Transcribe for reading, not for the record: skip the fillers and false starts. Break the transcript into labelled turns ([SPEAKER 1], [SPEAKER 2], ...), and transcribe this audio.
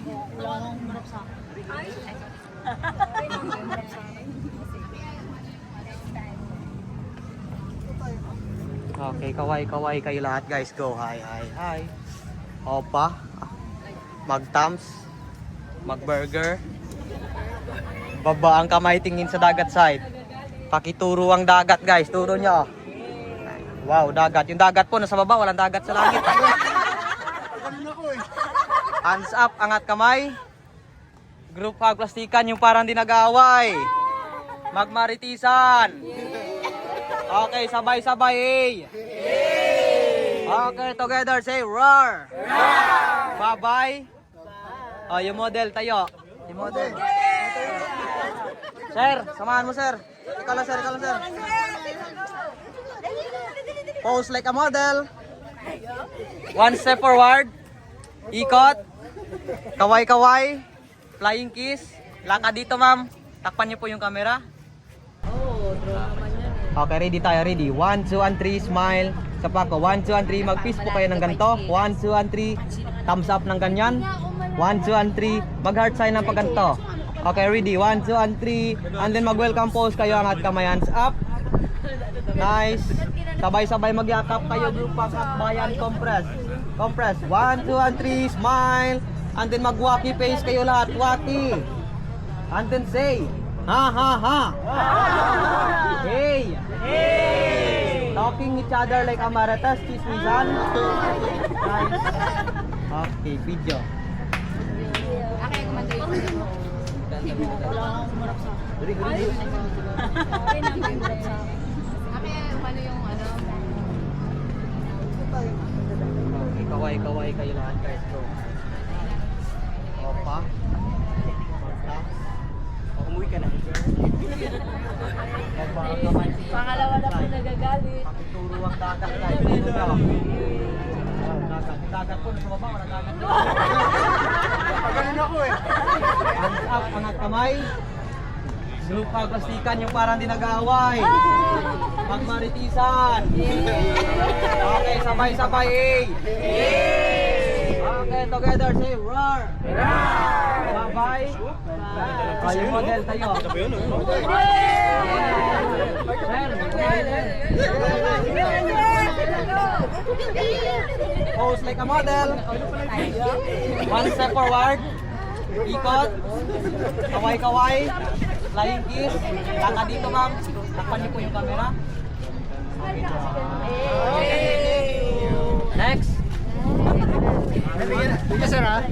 [SPEAKER 1] Wala nang humarap sa akin.
[SPEAKER 2] Okay, kaway kayo lahat guys. Go, hi. Opa. Mag-thumbs. Mag-burger. Baba ang kamay tingin sa dagat side. Pakituro ang dagat guys. Turo nyo. Wow, dagat. Yung dagat po nasa baba. Walang dagat sa langit. Hands up, angat kamay. Group hug, plastikan yung parang di nag-aaway. Magmaritisan. Okay, sabay-sabay. Okay, together say roar. Bye-bye. Oh, yung model tayo. Yung model. Sir, samahan mo sir. Ikaw lang sir. Pose like a model. One step forward. Ikot. Kaway. Flying kiss. Lakad dito ma'am. Takpan niyo po yung camera. Okay, ready tayo, ready. 1, 2, and 3, smile. Sa pako, 1, 2, and 3, mag-peace po kayo ng ganito. 1, 2, and 3, thumbs up ng ganyan. 1, 2, and 3, mag-heart sign ng pagganto. Okay, ready. 1, 2, and 3, and then mag-welcome pose kayo, angat kamay, hands up. Nice. Sabay-sabay magyakap kayo, group bayan, compress. 1, 2, and 3, smile. And then mag-wacky face kayo lahat, wacky. And then say, ha. Hey. Talking each other like Amaratas, chismisan. Nice. Okay, video.
[SPEAKER 1] Wala nang humarap sa akin.
[SPEAKER 2] Okay, kaway kayo lahat guys, bro. Opa. Umuwi ka na.
[SPEAKER 1] Pangalawa na po nagagalit.
[SPEAKER 2] Pakituro ang dagat guys. Dagat po, nasa baba, wala dagat. Pagaling ako eh. Hands up, angat kamay. Group hug, plastikan yung parang di nag-aaway. Magmaritisan. Okay, sabay-sabay. Okay, together say roar. Bye-bye. Yung model tayo. Pose like a model. One step forward. Ikot. Kaway. Flying kiss. Lakad dito ma'am. Takpan niyo po yung camera. Next.
[SPEAKER 3] Sige sir ha.